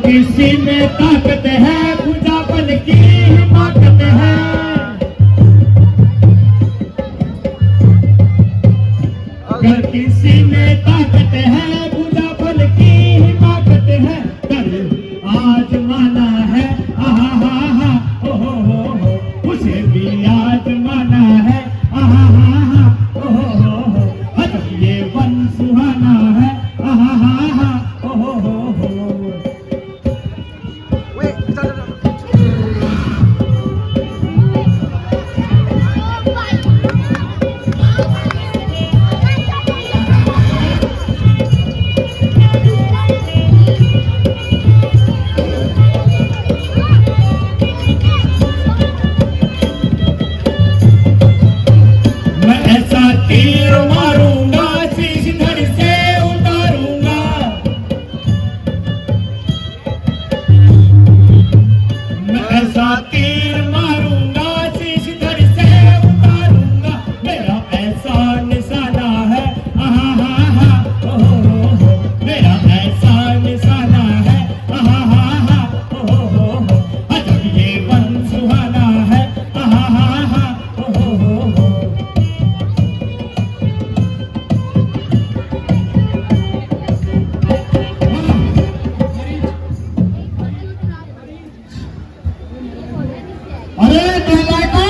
किसी में ताकत है, खुदा बल की हिमाकत है। अगर किसी में ताकत है, खुदा बल की हिमाकत है। कर आजमाना है, आहा हा हा हो, उसे भी आजमाना है, आहा हा हा हो। अजब ये वन सुहाना है, आहा हा हा हो। तीर मारूंगा, शीश धड़ से उतारूंगा। मैं ऐसा तीर मारूंगा, शीश धड़ से उतारूंगा। मेरा ऐसा निशाना है, आहा हा हा हो। मेरा ऐसा निशाना है, आहा हा हा हो। अजब ये वन सुहाना है, आहा हा हा हो। अरे नालायको,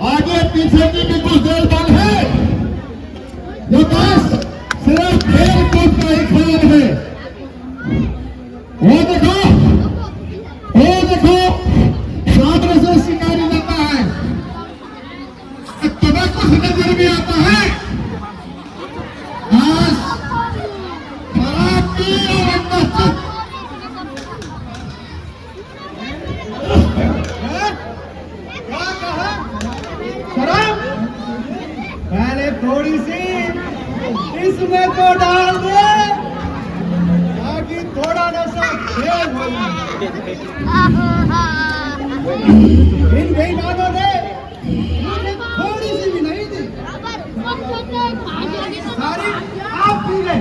आगे पीछे की भी कुछ देर बंद है। ये बस सिर्फ खेल कूद का ही खेल है। वो देखो सामने से शिकारी जाता है, तुम्हें कुछ नजर भी आता है। बस खराब की और अंदर पहले थोड़ी सी इसमें तो डाल दे, ताकि थोड़ा नशा खेल हो। इन बेईमानों ने मुझे थोड़ी सी भी नहीं दी, सारी आप पी गए।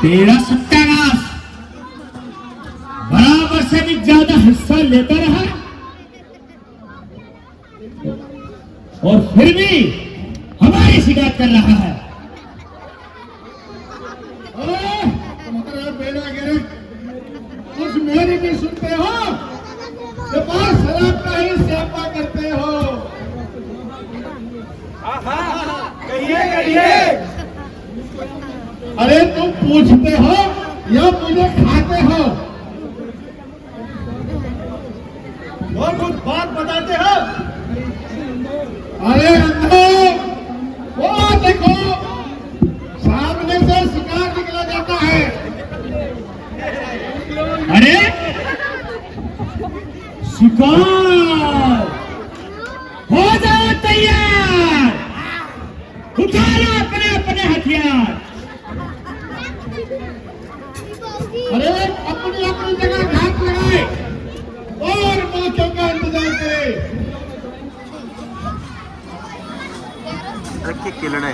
तेरा सत्यानाश बराबर से भी ज्यादा हिस्सा लेता रहा और फिर भी हमारी शिकायत कर रहा है। अरे तुम्हारा बेड़ा गिरे, कुछ मेरी भी सुनते हो? ये बात शराब का ही सेवा करते हो। कहिए अरे तुम पूछते हो या मुझे खाते हो? वो कुछ बात बताते हो। अरे अंधो, वो देखो सामने से शिकार निकला जाता है। अरे शिकार, हो जाओ तैयार, उठाओ अपने अपने हथियार। अरे अपनी अपनी जगह घात लगाए और मौके का इंतजार करे। ಅದಕ್ಕೆ ಕೆಳಗಡೆ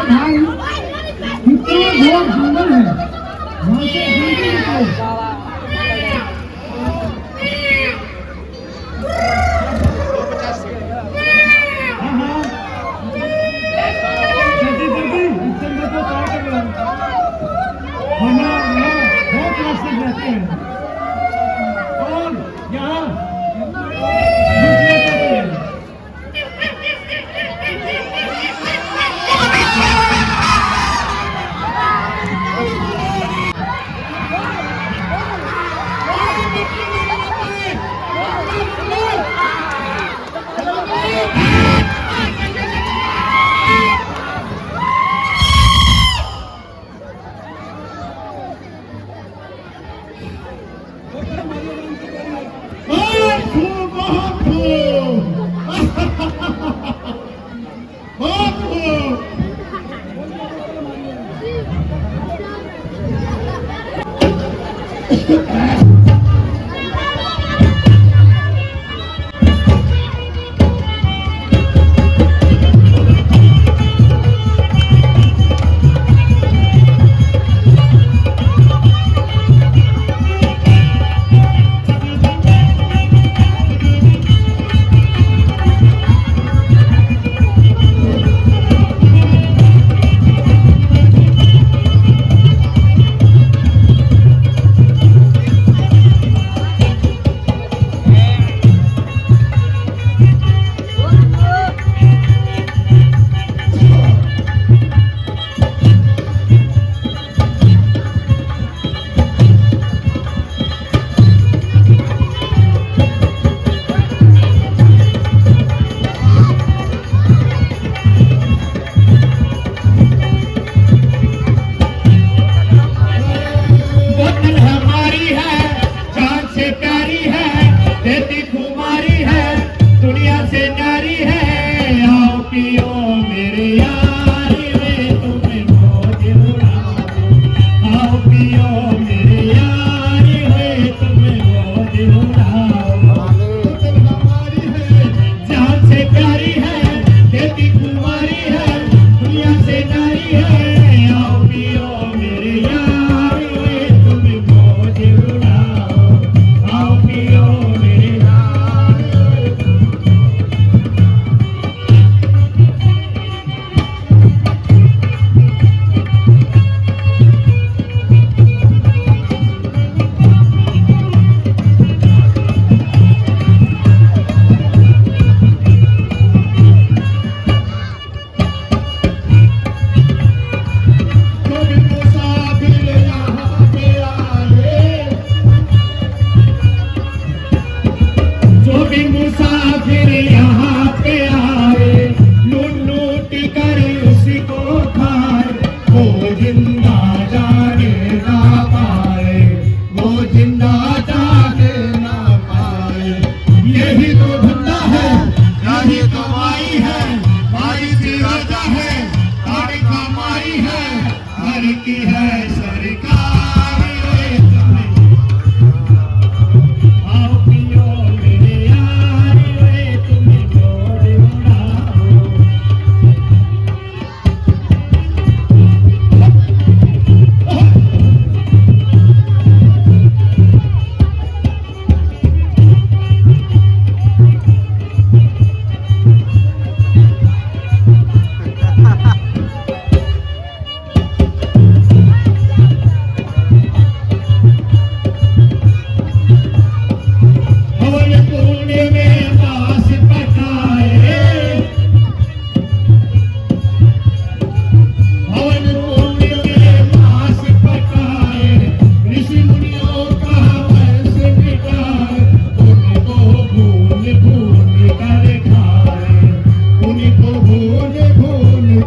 भाई कितना घोर जंगल है, वहां से जल्दी निकलो। बहुत रास्ते रहते हैं और यहाँ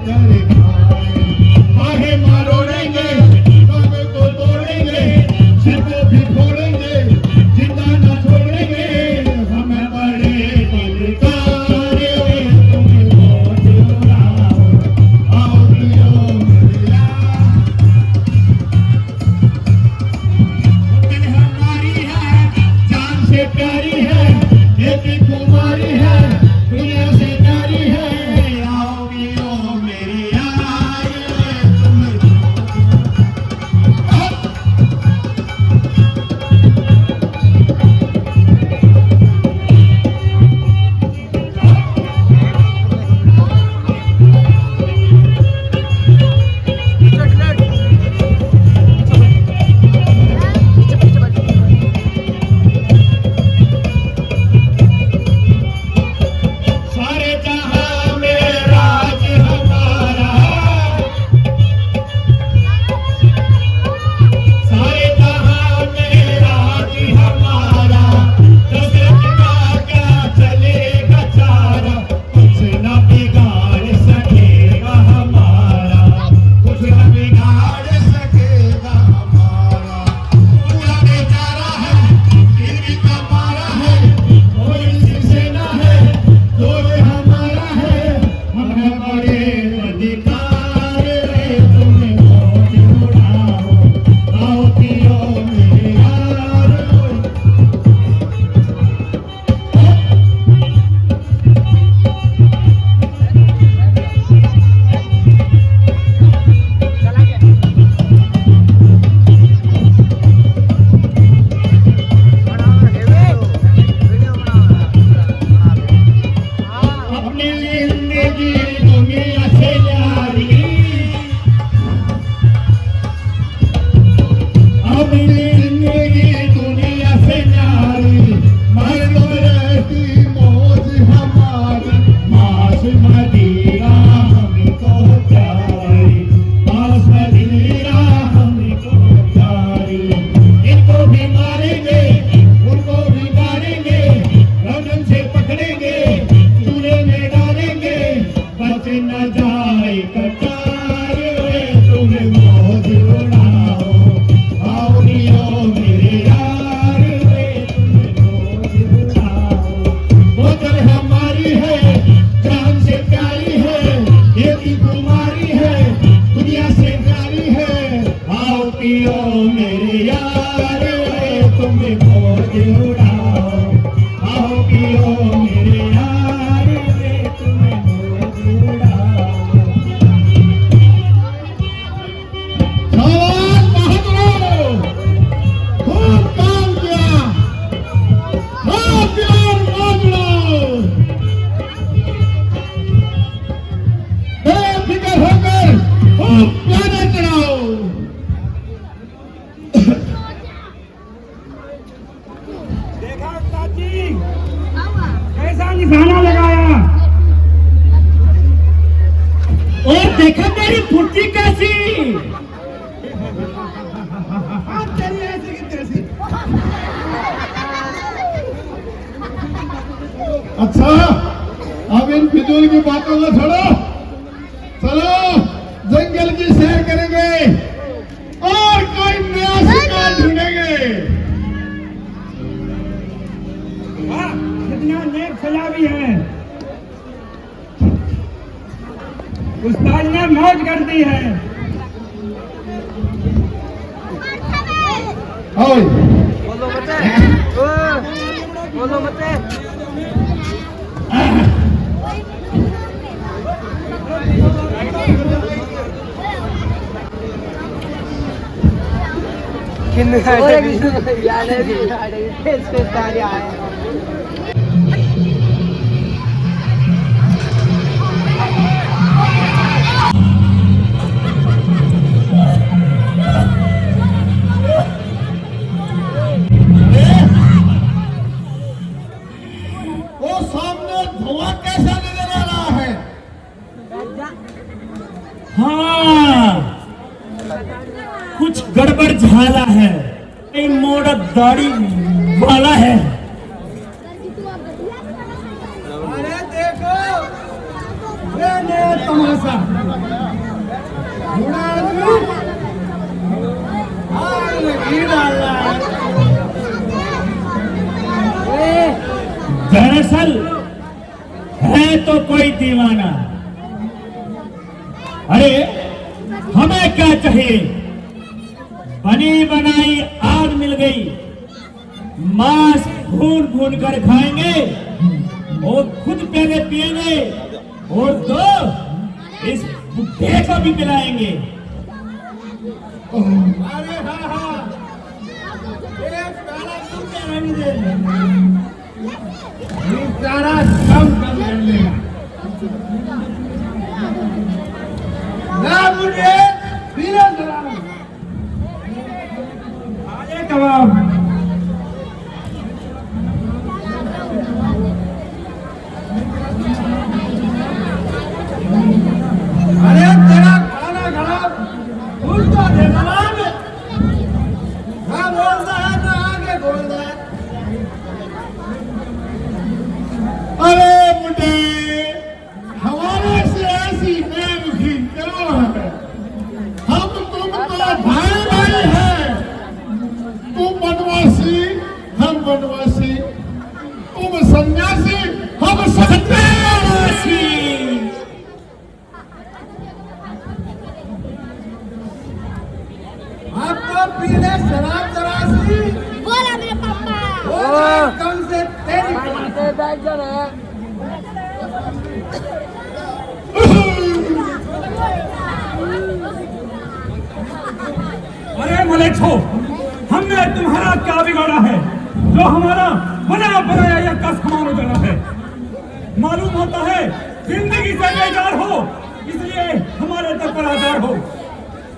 कर खाए। बाहे मारोड़ेंगे, बाबे को तोड़ेंगे, सिर को भी फोड़ेंगे, जिंदा न छोड़ेंगे। हमें बड़े बलिदान हुए, तुम्हें मौज उड़ाओ, आओ पियो मेरे यार। दिल हमारी है, जान से प्यारी है, ये कुमारी है, दुनिया से न्यारी है। आओ पियो मेरे यार, तुम्हें सारे जहां में राज हमारा, सारे जहां में राज हमारा। दशरथ का क्या चलेगा चारा, कुछ न बिगाड़ सकेगा हमारा, कुछ न बिगाड़ सकेगा हमारा। पूरा बेचारा है, फिर भी कमारा है, कोई शिवसेना है, जोर हमारा है। हमें बड़े अधिकार है, तुम्हें मौज उड़ाओ, आओ पियो मेरे यार। अपनी जिंदगी दुनिया से न्यारी, अपनी जिंदगी दुनिया से न्यारी। मर लो रहती मौज हमारी, मांस मदिरा हमको प्यारी, मांस मदिरा हमको प्यारी। इनको भी मारेंगे, उनको भी मारेंगे, गर्दन से पकड़ेंगे, चूल्हे में डालेंगे, बच न जाए कटार। तुम्हें मौज उड़ाओ, आओ पियो मेरे यार, तुम्हें मौज उड़ाओ। बोतल हमारी है, जान से प्यारी है, ये भी कुमारी है, दुनिया से प्यारी है। आओ पियो मेरे यार, तुम्हें मौज उड़ाओ, आओ पियो मेरे यार, तुम्हें मौज उड़ाओ। शाबाश बहादुरों, खूब काम किया, हाँ प्यार मौज उड़ाओ। बेफिक्र होकर खूब प्यारे चढ़ाओ। देखा उस्ताद जी कैसा निशाना लगाया, और देखा मेरी फुर्ती कैसी। तेरी ऐसी की तैसी। अच्छा, अब इन फिजूल की बातों को छोड़ो, चलो जंगल की सैर करेंगे और कोई नया शिकार ढूंढेंगे। वाह, कितना नेक सजा भी है, उस्ताद ने मौज कर दी है। ओए, बोलो बच्चे, बोलो बच्चे। वो सामने धुआं कैसा नजर आ रहा है? हाँ, कुछ गड़बड़ झाला है, एक मोड़ा दाढ़ी वाला है। अरे देखो तमाशा दरअसल है तो कोई दीवाना। अरे हमें क्या चाहिए, बनी बनाई आग मिल गई, मांस भून भून कर खाएंगे और खुद पहले पिएंगे और दो इस बुढ़े को भी पिलाएंगे। अरे हाँ एक तारा तुम क्या नहीं दे तारा कम कर लेगा ना मुझे पीला जरा आगे कबाब अरे तेरा खाना खराब उल्टा दे जनाब ना बोलता है ना आगे बोलता है। अरे मुझे हमारे से ऐसी बेमुखी क्यों है? हम तुमको भाई भाई है, तुम बनवासी हम बनवासी, तुम सन्यासी हम सन्यासी। आपको पीले शराब तरासी बोला मेरे पापा। बोला कम से तेरी से बैठ जा रहा है। अरे मलेच्छो, हमने तुम्हारा क्या बिगाड़ा है जो हमारा बना बनाया यह कस हमारा उजड़ा है? मालूम होता है जिंदगी से बेजार हो, इसलिए हमारे तक पर आधार हो।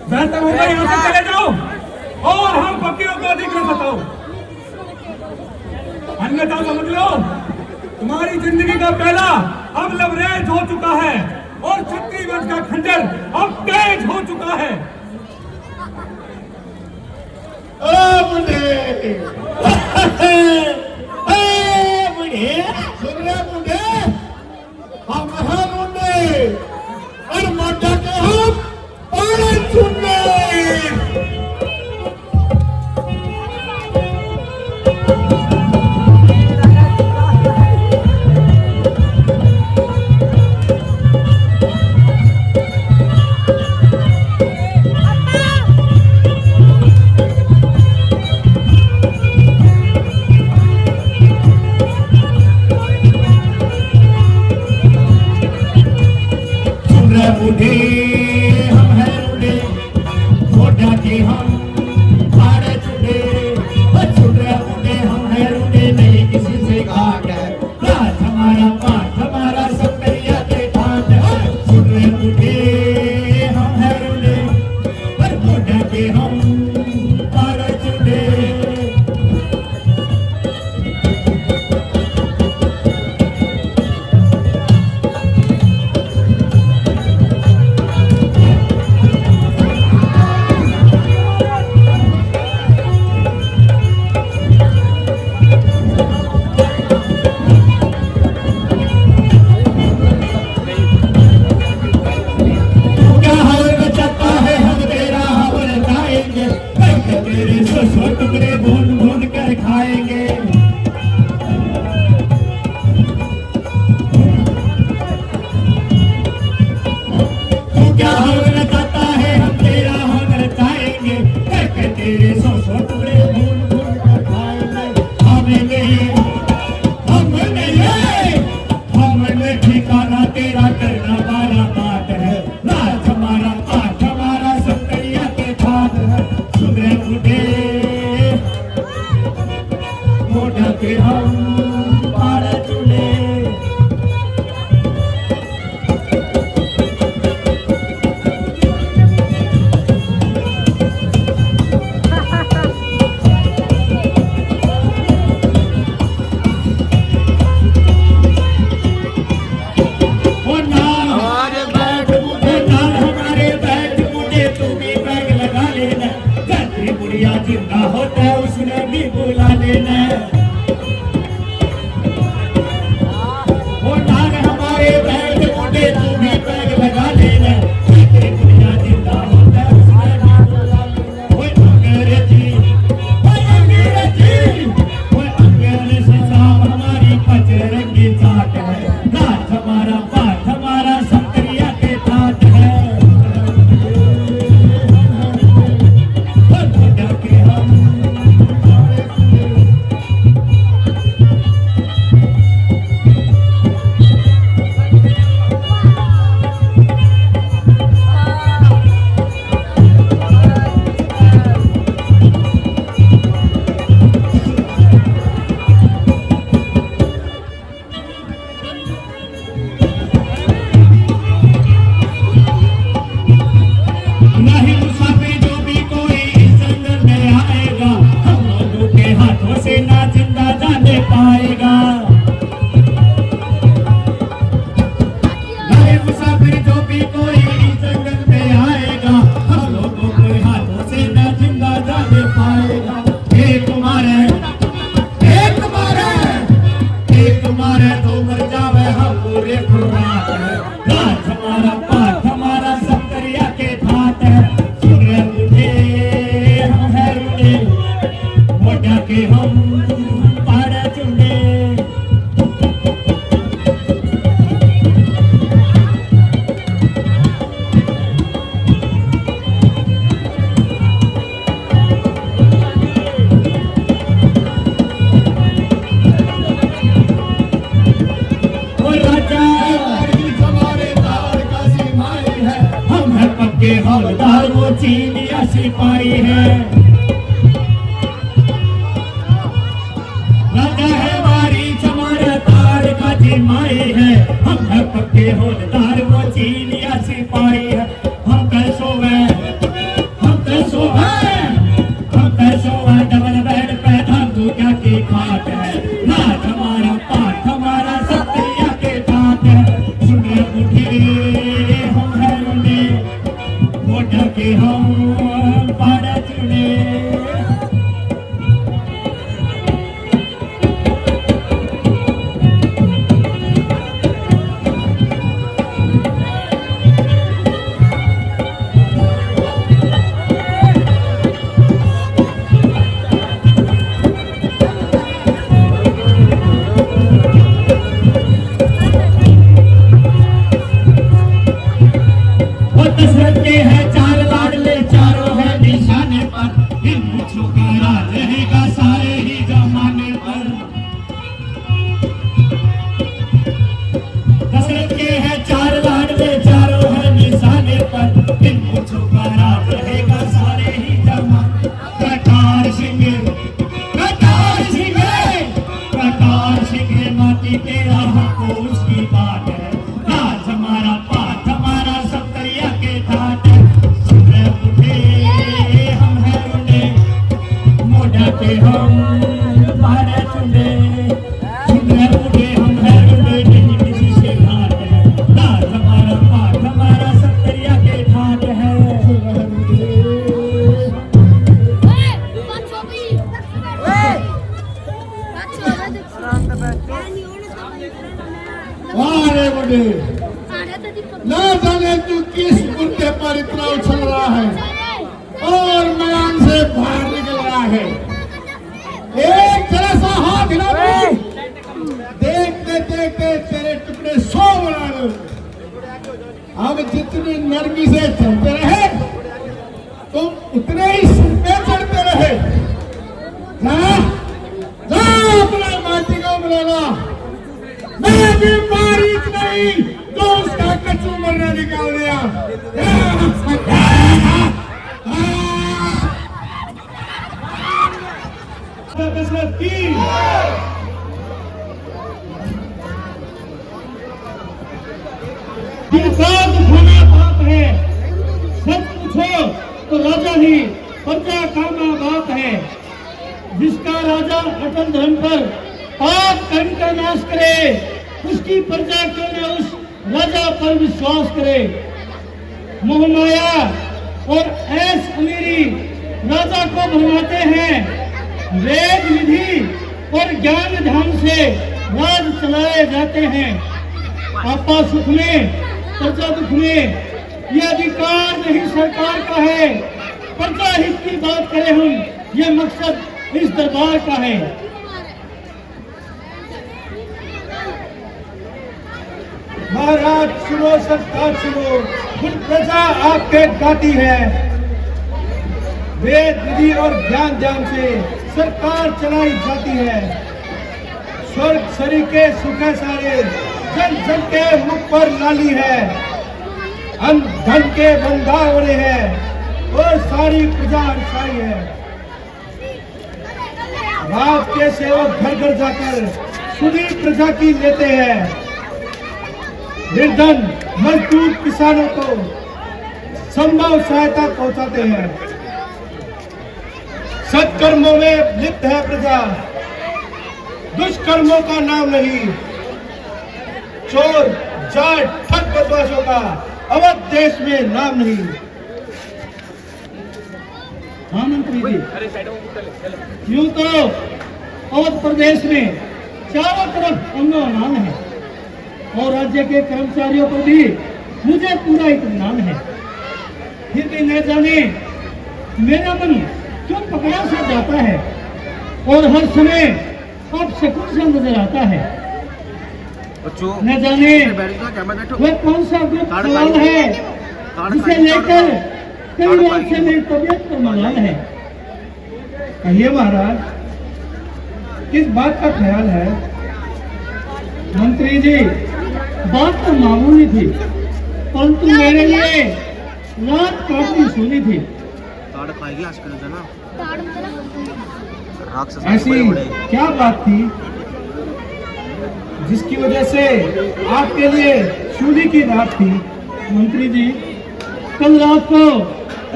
बेहतर होगा यहाँ से चले जाओ और हम फकीरों को अधिक न बताओ, अन्यथा समझ लो तुम्हारी जिंदगी का पहला अब लबरेज हो चुका है और छत्तीस वंश का खंजर अब तेज हो चुका है। बुढ़े बुढ़े सुन रहे बुढ़े, हम हैं मुंडे और मोटा के हम पानी चुनने। बूढ़े हम हैं रूढ़े, मोटा के हम भाड़े चुड़े, छुड़े बूढ़े हम हैं रूढ़े, नहीं किसी से घाट है, रात हमारा पाठ हमारा सब करिया के ठाट है। छुड़े बूढ़े हम हैं रूढ़े, पर मोटा के हम भाड़े चुड़े। टुकड़े भून भून कर खाएंगे। तू क्या हुनर खाता है हम तेरा हुनर खाएंगे, करके तेरे सौ सौ टुकड़े भून भून कर खाएंगे। हमने ठिकाना तेरा करना हमारा बात है, राज हमारा पाठ हमारा सब करिया के ठाट है। सुधरे बूढ़े मोटा के हम पाड़े चुने। फिर जो भी कोई जंगल में आएगा, हम लोगों के हाथों से न जिंदा जाने पाएगा। एक मारे तो मर जावे हम पूरे खुराक है। राज हमारा पाठ हमारा सब दरिया के घाट है। सुने मुझे हम है रुने, मोटा के हम पाड़ा चुने। के हौलदार वो चीनिया सिपाही है। राजा है वारी हमारा तार का जिमाई है। हम है पक्के हौलदार वो चीनिया सिपाही है। हम कैसो है डबल बेड पे धातु क्या की खाट है। राज हमारा पाठ हमारा सत्या के ठाट है। सुने मुझे हम है रुने, मोटा के हम पाड़ा चुने। दशरथ के है चार लाडले, चारों है निशाने पर। इन मुझों का राज रहेगा सारे ही जमाने पर। दशरथ के है चार लाडले, चारों है निशाने पर। इन मुझों का राज रहेगा सारे ही जमाने। प्रकार सिंह माती तेरा हमको उसकी बात है। राज हमारा पाठ हमारा सब दरिया के घाट है। सुने मुझे हम है रुने, मोटा के हम पाड़ा चुने। सुने मुझे हम है रुने, नहीं किसी से घाट है। राज हमारा पाठ हमारा सब दरिया के घाट है। वारे बड़े, न जाने तू किस मुद्दे पर इतना उछल रहा है और मैदान से बाहर निकल रहा है। एक जरा सा हाथ हिला दे, देखते देखते तेरे टुकड़े 100 बना दो। अब जितनी नरमी से चलते रहे तुम उतने ही सिर पे चढ़ते रहे। जा अपने माटी को बुलाना। मैं भी बारीक नहीं तो उसका कच्चू मरना निकाल दिया। दशरथ की इंसान खाना बात है। सच पूछो तो राजा ही प्रजा खाना बात है। जिसका राजा अटल धर्म पर पाप कर्म का नाश करे, उसकी प्रजा क्यों न उस राजा पर विश्वास करे। मोहमाया और ऐश अमीरी राजा को भरमाते हैं। वेद विधि और ज्ञान ध्यान से राज चलाए जाते हैं। आपा सुख में प्रजा दुख में, ये अधिकार नहीं सरकार का है। प्रजा हित की बात करें हम, ये मकसद इस दरबार का है। महाराज सुनो, सरकार सुनो, खुद प्रजा आपके गाती है। वेद विधि और ज्ञान ध्यान से सरकार चलाई जाती है। स्वर्ग सरीके सुखे सारे, जन जन के मुख पर लाली है। अन्न धन के बंधावरे है और सारी प्रजा हर्षाई है। राज के सेवक घर घर जाकर सुधी प्रजा की लेते हैं। निर्धन मजदूर किसानों को संभव सहायता पहुंचाते हैं। सत्कर्मों में लिप्त है प्रजा, दुष्कर्मों का नाम नहीं। चोर चार ठग बदमाशों का अवध देश में नाम नहीं। हाँ मंत्री जी, यूं तो अवध प्रदेश में चारों तरफ अमन अमान है और राज्य के कर्मचारियों पर भी मुझे पूरा इत्मीनान है। फिर भी न जाने मेरा मन क्यों पकड़ा सा जाता है और हर समय अब शकुन सा नजर आता है। न जाने वह कौन सा ग्रुप सवाल है जिसे लेकर कई बार से मेरी तबीयत पर मलाल है। कहिए महाराज, किस बात का ख्याल है? मंत्री जी, बात तो मामूली थी परंतु मेरे लिए रात काफी सोनी थी। ऐसी क्या बात थी जिसकी वजह से आपके लिए सूली की रात थी? मंत्री जी, कल रात को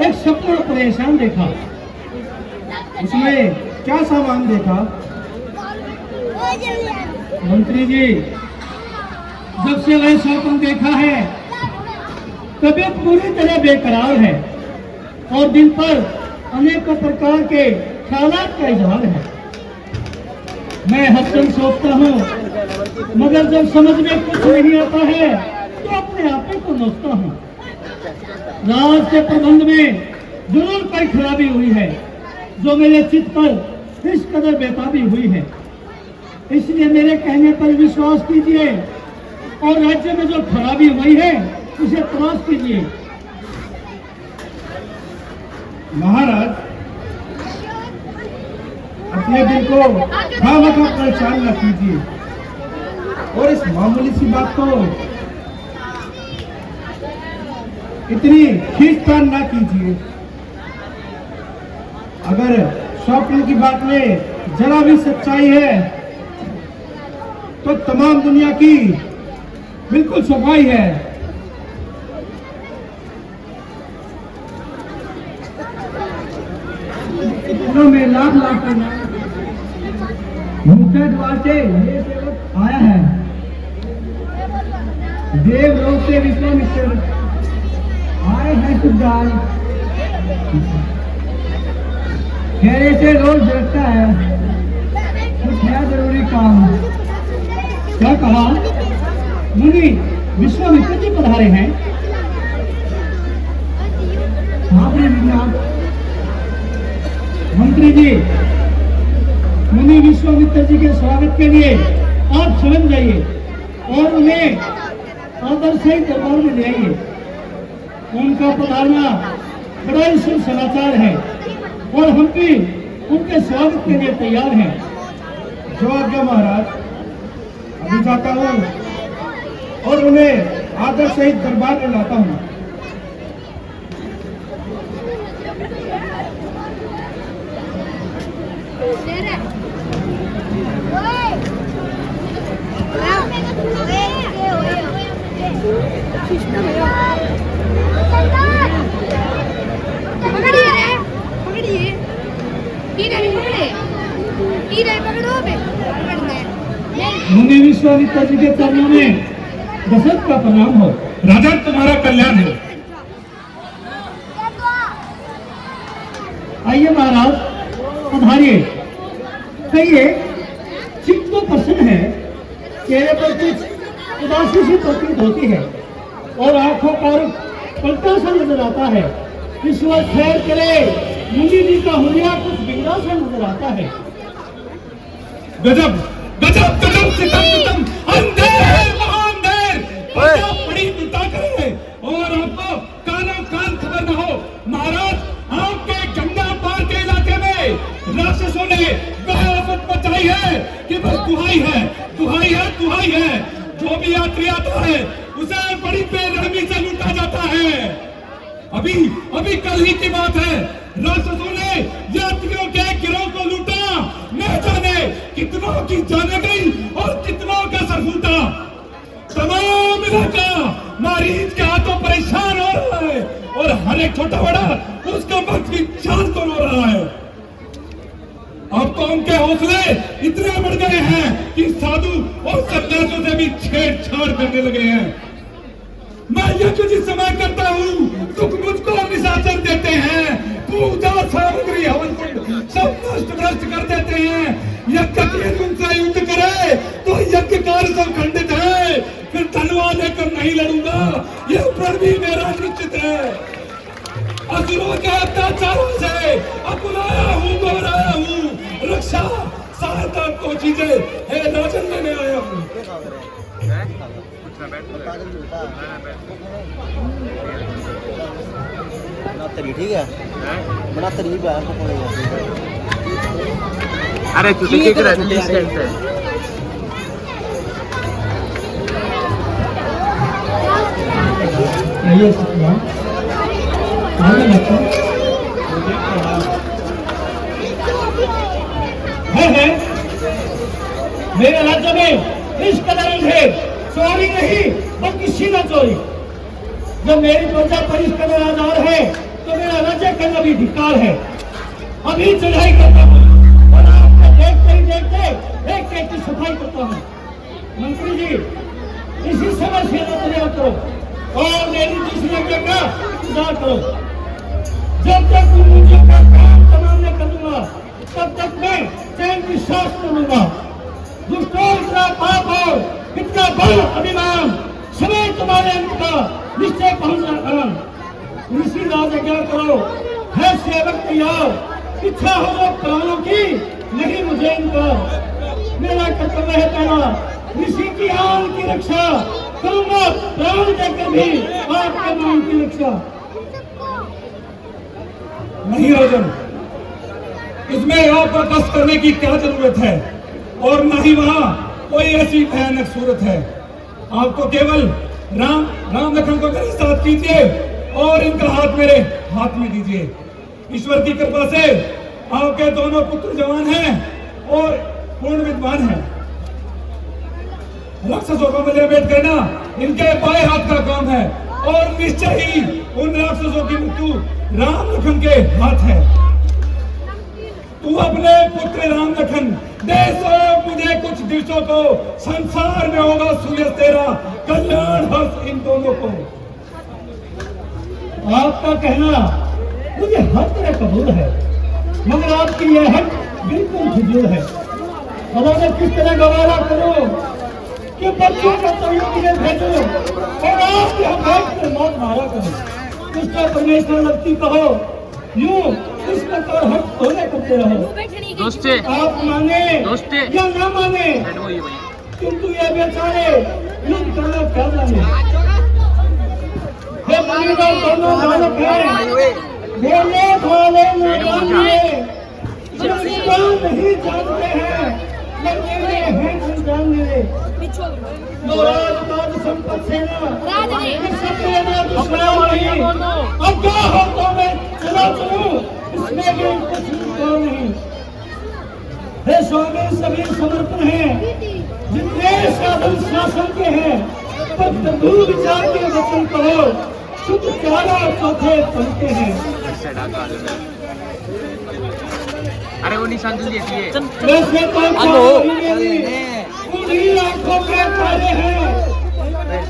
एक सपना परेशान देखा। उसमें क्या सामान देखा? मंत्री जी, जब से वह स्वप्न देखा है तबीयत पूरी तरह बेकरार है और दिन पर अनेक प्रकार के ख्यालात का इजहार है। मैं हसन सोचता हूँ मगर जब समझ में कुछ नहीं आता है तो अपने आप ही को नोचता हूँ। राज के प्रबंध में जरूर कोई खराबी हुई है जो मेरे चित्त पर इस कदर बेताबी हुई है। इसलिए मेरे कहने पर विश्वास कीजिए और राज्य में जो खराबी हुई है उसे तलाश कीजिए। महाराज, अपने दिल को खामखा परेशान न कीजिए और इस मामूली सी बात को इतनी खींचतान न कीजिए। अगर स्वप्न की बात में जरा भी सच्चाई है तो तमाम दुनिया की बिल्कुल सफाई है। में लाख लाख मुख्य द्वार से ये सेवक आया है। देवलोक से विश्वामित्र आए हैं सुखदाल, घेरे से रोज झलकता है, कुछ है जरूरी काम। क्या कहा? मुनि विश्वामित्र जी पधारे हैं। आपने मंत्री जी, मुनि विश्वामित्र जी के स्वागत के लिए आप स्वयं जाइए और उन्हें आदर से दरबार में ले आइए। उनका पधारना बड़ा ही शुभ समाचार है और हम भी उनके स्वागत के लिए तैयार हैं। जो आज्ञा महाराज, अभी जाता हूँ और उन्हें आदर सहित दरबार में लाता हूँ। मुनि विश्वामित्र जी के चरणों में दशरथ का प्रणाम हो। राजा, तुम्हारा कल्याण है। आइए महाराज, पधारिए। कहिए, चित्त तो प्रसन्न है, चेहरे पर कुछ उदासी सी प्रतीत होती है और आंखों पर पलटा सा नजर आता है। ईश्वर खैर करे, मुनि जी का हुलिया कुछ बिगड़ा सा नजर आता है। गजब गजब गजब, सितम सितम, अंधेर महाअंधेर, बड़ी चिंता करे और आपको कानों कान खबर न हो। महाराज, आपके गंगा पार के इलाके में राक्षसों ने वह आफत मचाई है कि बस दुहाई है, दुहाई है, दुहाई है। जो भी यात्री आता है उसे बड़ी बेरहमी से लूटा जाता है। अभी कल ही की बात है, राक्षसों ने यात्रियों के गिरोह को लूटा। न जाने कितनों की जाने गई और कितनों का सर फूटा। तमाम इलाका मरीज के हाथों परेशान हो रहा है और हर एक छोटा बड़ा उसका वक्त की जान को रो रहा है। अब तो उनके हौसले इतने बढ़ गए हैं कि साधु और सन्यासियों से भी छेड़छाड़ करने लगे हैं। मैं यज्ञ जिस समय करता हूँ तुम मुझको निशाचर देते हैं, पूजा सामग्री हवन कुंड सब नष्ट भ्रष्ट कर देते हैं। यज्ञ के तुमसे युद्ध करे तो यज्ञ कार्य सब खंडित है, फिर धनवान लेकर नहीं लड़ूंगा, यह प्रण भी मेरा निश्चित है। असुरों के अत्याचारों से अपनाया हूँ, दोहराया हूँ, रक्षा सहायता को चीजें हे राजन लेने आया हूँ। ठीक है बड़ा तरीब है अरे तुझे क्या कर रहा है ये सपना आगे लगता है मेरे राज्य में इस कदर है चोरी नहीं बल्कि सीधा चोरी। जब मेरी प्रजा पर इस कदर आधार है तो मेरा राज्य करना भी धिक्कार है। अभी चढ़ाई करता हूँ और आपको देखते ही देखते एक एक की सफाई करता हूँ। मंत्री जी इसी समय सेना तैयार करो और मेरी दूसरी यज्ञ का इंतजार करो। जब तक मुझे का काम तमाम नहीं कर दूंगा तब तक मैं चैन की सांस न लूंगा। दुष्टों इतना पाप और इतना बल अभिमान समय तुम्हारे अंत का निश्चय पहुंचना कारण ऋषि राज यज्ञ करो है सेवक तैयार। इच्छा हो तो प्राणों की नहीं मुझे इनका मेरा कर्तव्य है पहला ऋषि की आन की रक्षा करूंगा प्राण देकर भी आपके मान की रक्षा। नहीं अर्जुन, इसमें आपको कष्ट करने की क्या जरूरत है और न ही वहां कोई ऐसी भयानक सूरत है। आपको केवल राम लखन को मेरे साथ कीजिए और इनका हाथ मेरे हाथ में दीजिए। ईश्वर की कृपा से आपके दोनों पुत्र जवान हैं और पूर्ण विद्वान हैं। राक्षसों को मिले भेंट करना इनके बाएं हाथ का काम है और निश्चय ही उन राक्षसों की मृत्यु राम लखन के हाथ है। तू अपने पुत्र राम लखन दे सो मुझे कुछ दिवसों को, संसार में होगा सूर्य तेरा कल्याण हर्ष इन दोनों को। आपका कहना मुझे हर तरह कबूल है मगर आपकी यह हट बिल्कुल फिजूल है। अब मैं किस तरह गवारा करूं कि बच्चों को तैयार के लिए भेजो और आप यहाँ बैठ कर मौत मारा करो। कृष्ण परमेश्वर लगती कहो यूं इस प्रकार हट होने करते रहो। दोस्ते आप माने दोस्ते या ना माने किंतु ये बेचारे युद्ध करना क्या जाने। हे परिवार दोनों बालक हैं बोले भाले नहीं जानते हैं लड़ने हैं अनजान मेरे तो राज संपत्ति सेना दुश्मन नहीं। अब क्या हो तो मैं चला चलूं इसमें भी कुछ नहीं। हे स्वामी सभी समर्पण हैं जितने साधन शासन के हैं पर प्रभु विचार के वचन कहो शुद्ध चारा चौथे पढ़ते हैं। अरे वो निशान जल्दी दिए वैसे तो उन्हीं आंखों के तारे हैं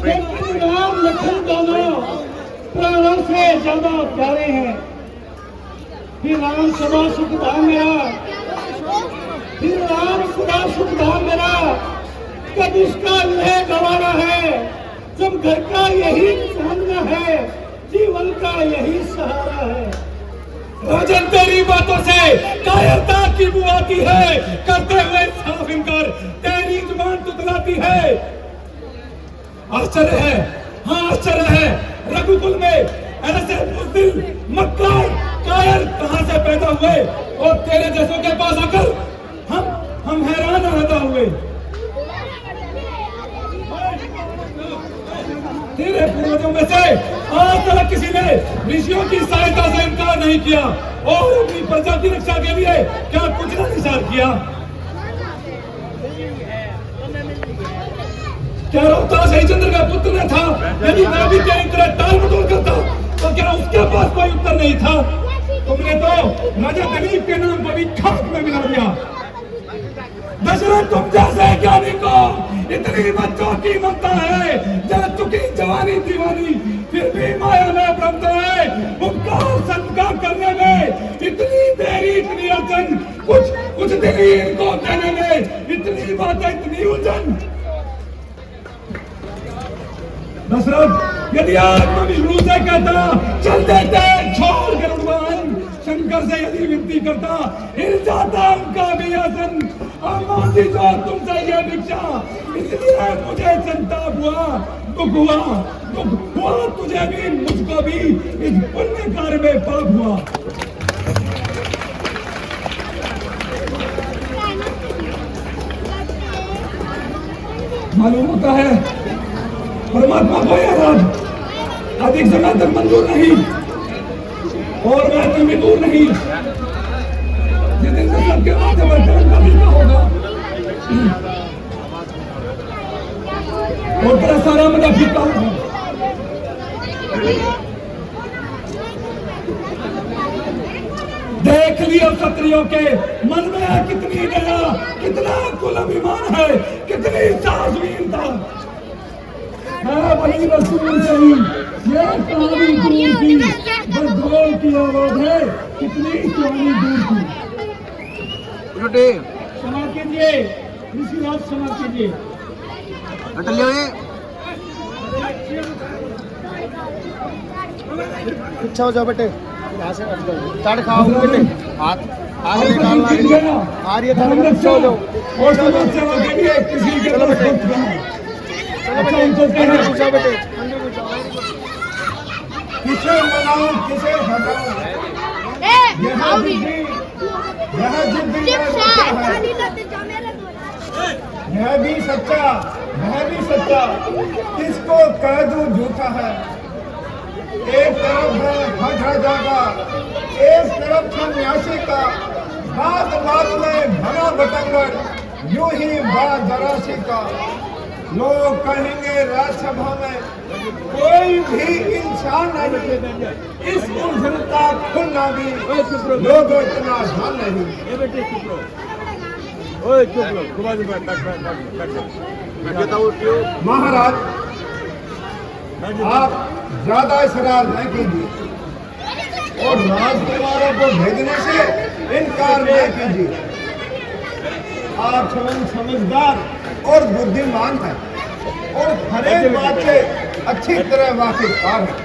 लेकिन राम लखन दोनों प्राणों से ज्यादा प्यारे हैं। फिर राम सदा सुखधाम मेरा फिर राम सदा सुखधाम मेरा कब इसका यह गवारा है जब घर का यही सामना है जीवन का यही सहारा है। राजन तेरी बातों से कायरता की बू आती है करते हुए साफ इनकार तेरी जुबान तुतलाती है। आश्चर्य है हाँ आश्चर्य है रघुकुल में ऐसे बुज़दिल मक्कार कायर कहां से पैदा हुए और तेरे जैसों के पास आकर हम हैरान रहता हुए। तेरे पूर्वजों में से आज तक किसी ने ऋषियों की सहायता से इनकार नहीं किया और अपनी प्रजा की रक्षा के लिए क्या कुछ न निसार किया। क्या रोहतास हरिश्चंद्र का पुत्र न था? यदि मैं भी तेरी तरह टाल मटोल करता तो क्या उसके पास कोई उत्तर नहीं था? तुमने तो राजा दिलीप के नाम को भी खाक में मिला दिया। दशरथ तुम जैसे ज्ञानी को इतनी बच्चों की ममता है, जल चुकी जवानी दीवानी फिर भी माया में भ्रमता है। उपकार सत्कार करने में इतनी देरी इतनी अड़चन, कुछ दिन ही इनको कहने में इतनी बातें इतनी उलझन। दशरथ यदि आज मैं विष्णु से कहता चल देते छोड़ गरुड़वाहन, शंकर से यदि विनती करता हिल जाता उनका भी आसन, मानती जो तुमसे ये भिक्षा, इसलिए मुझे संताप हुआ, दुख हुआ तुझे भी मुझको भी इस पुण्य कार्य में पाप हुआ। मालूम होता है परमात्मा को यह राज अधिक समय तक मंजूर नहीं और मैं तुम्हें दूर नहीं। जिस दिन से सबके माथे पर कर्म का बीता होगा और तेरा सारा मजा फीका होगा। देख लियो क्षत्रियों के मन में है कितनी दया, कितना कुल अभिमान है, कितनी साहसवीरता है। वही रसूल सही ये कहानी दूर की, बस ढोल की आवाज है कितनी कहानी दूर की। क्षमा कीजिए ऋषिराज, क्षमा कीजिए। अच्छा हो जाओ बेटे, यहाँ से चढ़ खाओ बेटे, हाथ निकालना आ रही है, अच्छा हो जाओ। और समाज सेवा के लिए किसी के चलो बेटे, अच्छा उनको कहना पूछो बेटे, किसे मनाऊं किसे हटाऊं, यह जिद्दी यह भी सच्चा किसको कह दूं झूठा है। एक तरफ है हठ जागा, एक तरफ सन्यासी का, बात में भरा बतंगर, यूं ही बात जरासी का। लोग कहेंगे राज्यसभा में कोई भी इंसान नहीं, इस उलझन का खुलना भी लोग इतना ध्यान नहीं। महाराज आप ज्यादा शराब न कीजिए और राजकुमारों को भेजने से इनकार न कीजिए। आप समझदार और बुद्धिमान हैं और हर एक बात से अच्छी तरह वाकिफदार हैं।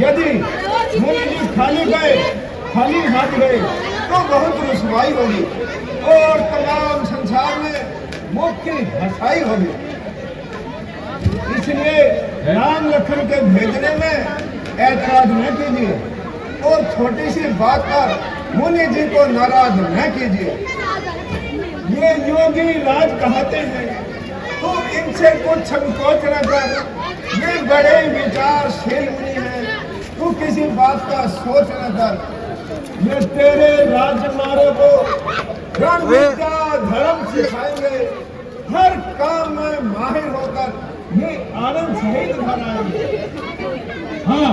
यदि मुनि जी खाली हाथ गए तो बहुत रुसवाई होगी और तमाम संसार में मुख की हंसाई होगी। इसलिए राम लखन के भेजने में ऐतराज न कीजिए और छोटी सी बात पर मुनि जी को नाराज न कीजिए। ये योगी राज कहते हैं तो इनसे कुछ संकोच न कर, ये बड़े विचारशील मुनि हैं, तू किसी बात का सोच न कर। ये तेरे राजकुमारों को रण विद्या धर्म सिखाएंगे, हर काम में माहिर होकर ये आनंद सहित घर आएंगे। हाँ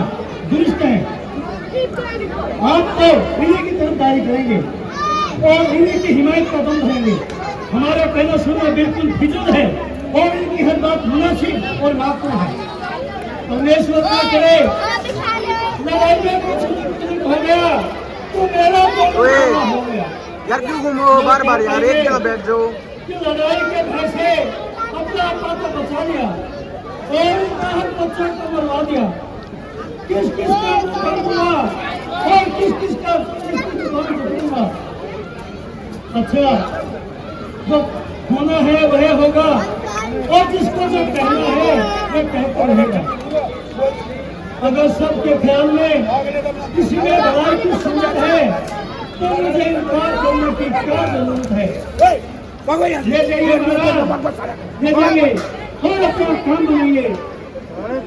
दुरुस्त है, आप तो इन्हीं की तरफदारी करेंगे और इन्हीं की हिमायत का दम रहेंगे। हमारा कहना सुनना बिल्कुल फिजूल है और इनकी हर बात मुनासिब और माकूल है। परमेश्वर क्या करे, लड़ाई में कुछ हो गया तो मेरा हो गया। यार क्यों घूम रहे हो बार यार, एक जगह बैठ जाओ। लड़ाई के भय से अपना आपा को बचा लिया और इनका हर बच्चा को मरवा दिया। किस का मुंह दूंगा और किस का दूंगा। अच्छा जो होना है वह होगा और जिसको जो कहना है वह कहता रहेगा। अगर सबके ख्याल में किसी में लड़ाई की सूरत है तो मुझे इनकार करने की क्या जरूरत है। ले जाइए और अपना काम बनाइए,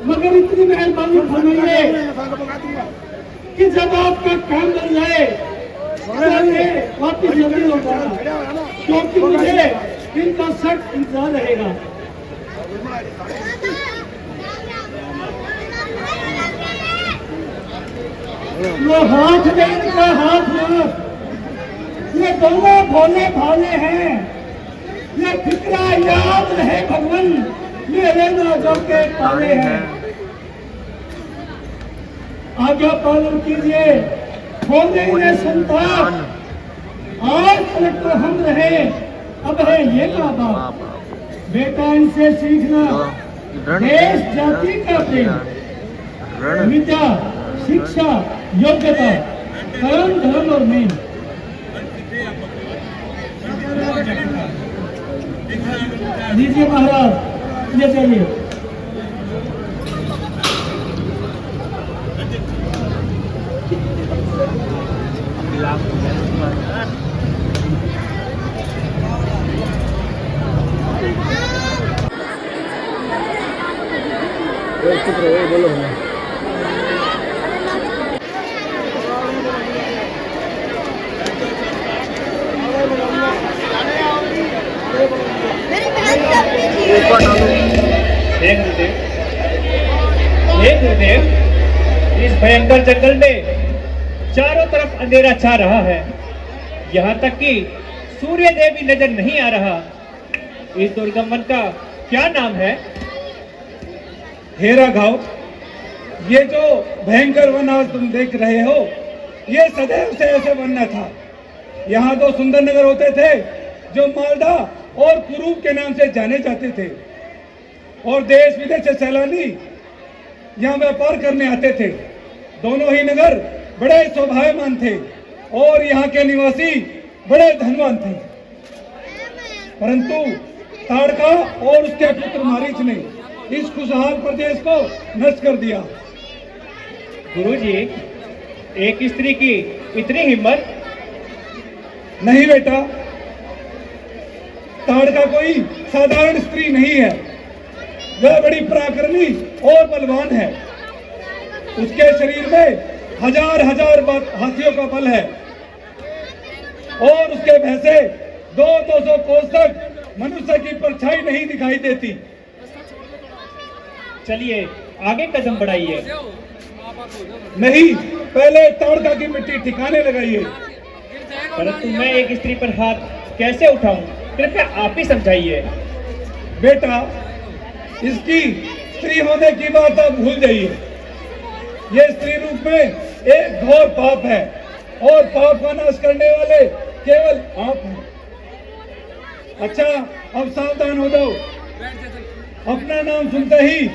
मगर इतनी मेहरबानी फरमाइए कि जब आपका काम बन जाए वापिस जल्दी लौट आना, क्योंकि मुझे इनका सख्त इंतजार रहेगा। वो हाथ में इनका हाथ में ये दोनों भोले भाले हैं। ये फिक्रा याद रहे भगवान, मेरे नजर के ताले हैं। आज्ञा पालन कीजिए होने ने संताप, आज तक तो हम रहे, अब है ये माँ बाप। बेटा इनसे सीखना देश जाति का प्रेम, विद्या शिक्षा योग्यता कर्म धर्म और मेन। लीजिए महाराज, ले जाइए। बोलो हे गुरुदेव, इस भयंकर जंगल में चारों तरफ अंधेरा छा रहा है, यहाँ तक कि सूर्य देव भी नजर नहीं आ रहा। इस दुर्गम वन का क्या नाम है? हेरा घाव। ये जो भयंकर वन आज तुम देख रहे हो, ये सदैव से ऐसे वन न था। यहाँ दो सुंदर नगर होते थे जो मालदा और कुरूप के नाम से जाने जाते थे, और देश विदेश से सैलानी यहाँ व्यापार करने आते थे। दोनों ही नगर बड़े शोभायमान थे और यहाँ के निवासी बड़े धनवान थे। परंतु ताड़का और उसके पुत्र मारीच ने इस खुशहाल प्रदेश को नष्ट कर दिया। गुरुजी, एक स्त्री की इतनी हिम्मत? नहीं बेटा, ताड़का कोई साधारण स्त्री नहीं है। वह बड़ी पराक्रमी और बलवान है। उसके शरीर में हजार हजार हाथियों का बल है और उसके भय से 200 कोस तक मनुष्य की परछाई नहीं दिखाई देती। चलिए आगे कदम बढ़ाइए। नहीं, पहले ताड़का की मिट्टी ठिकाने लगाइए। परंतु मैं एक स्त्री पर हाथ कैसे उठाऊं? कृपया आप ही समझाइए। बेटा, इसकी स्त्री होने की बात आप भूल जाइए। ये स्त्री रूप में एक घोर पाप है और पाप का नाश करने वाले केवल आप हैं। अच्छा, अब सावधान हो जाओ। अपना नाम सुनते ही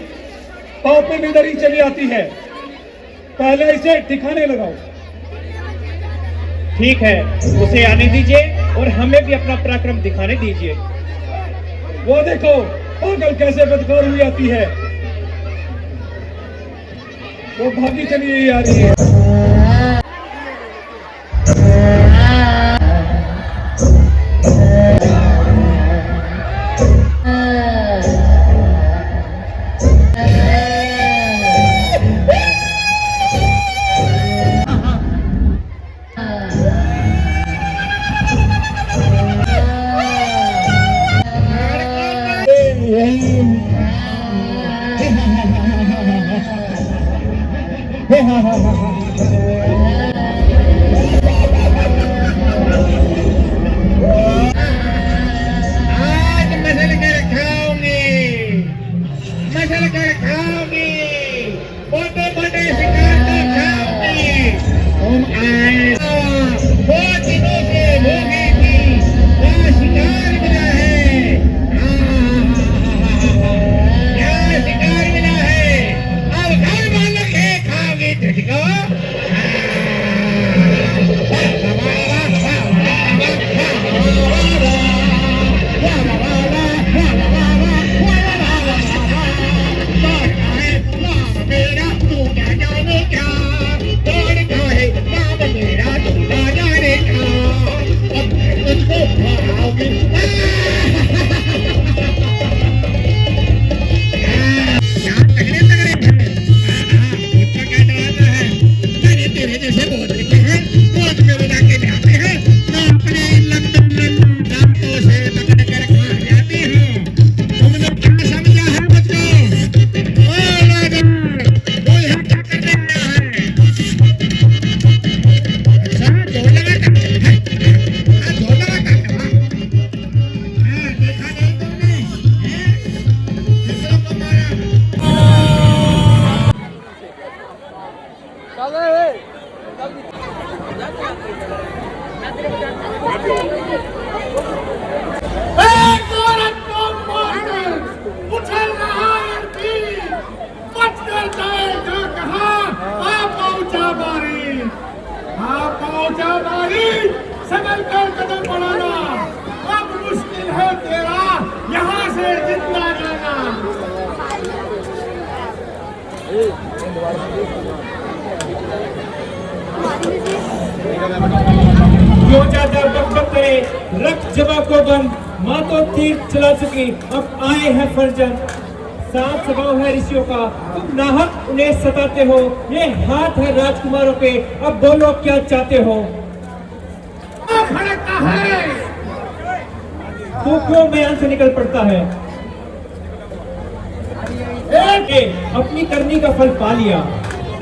पाप में निधरी चली आती है। पहले इसे ठिकाने लगाओ। ठीक है, उसे आने दीजिए और हमें भी अपना पराक्रम दिखाने दीजिए। वो देखो, पागल कैसे बदकार हुई आती है। वो भागी चली हुई आ रही है। एक औरत को मारकर उछल रहा लड़की, बचकर जाएगा कहाँ? आ पहुंचा बारी, आ पहुंचा बारी, संभल कर कदम बढ़ाना, अब मुश्किल है तेरा यहाँ से जिंदा जाना। जो ज्यादा बकबक करे रख जबा को बंद, माँ तो तीर चला चुकी, अब आए हैं फर्जन। साथ स्वभाव है ऋषियों का, तुम नाहक उन्हें सताते हो, ये हाथ है राजकुमारों के, अब बोलो क्या चाहते हो। भड़कता है तू क्यों बयान से निकल पड़ता है? अपनी करनी का फल पा लिया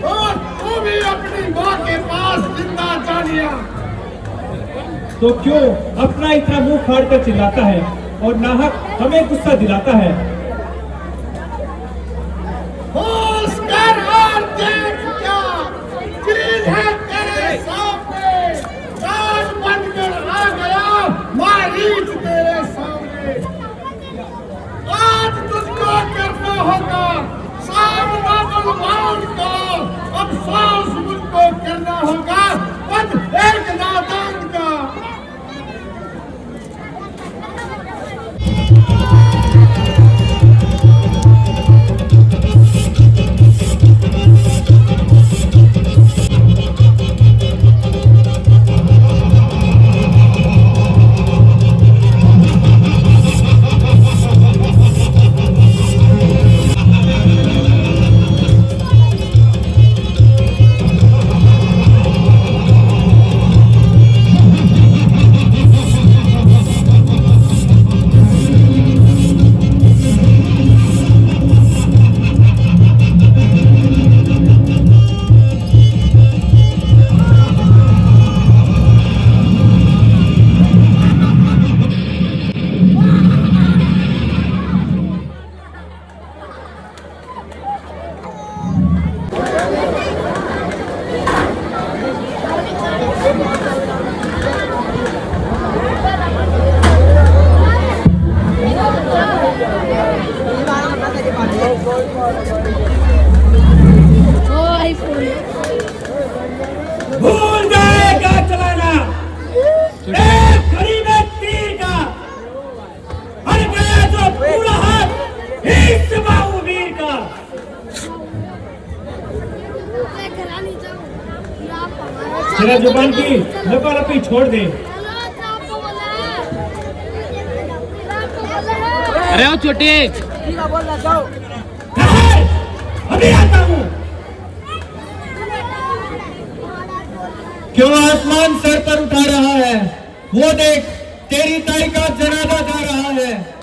और तू भी अपनी माँ के पास जिंदा जा लिया, तो क्यों अपना इतना मुंह फाड़ कर चिल्लाता है और नाहक हमें गुस्सा दिलाता है। होश कर और देख क्या चीज है तेरे सामने, राज बनकर आ गया मारीच तेरे सामने। आज तुझको करना होगा सामना बलवान का, अफसोस मुझको करना होगा बस एक नादान का। भूल जाएगा चलाना एक घड़ी में तीर का, हर गया जो पूरा हाथ हिस्स बाहु वीर का। तेरा जुबान की लपालपी छोड़ दे। अरे ओ छोटे, अभी आता हूँ। क्यों आसमान सर पर उठा रहा है? वो देख तेरी ताई का जनाजा जा रहा है।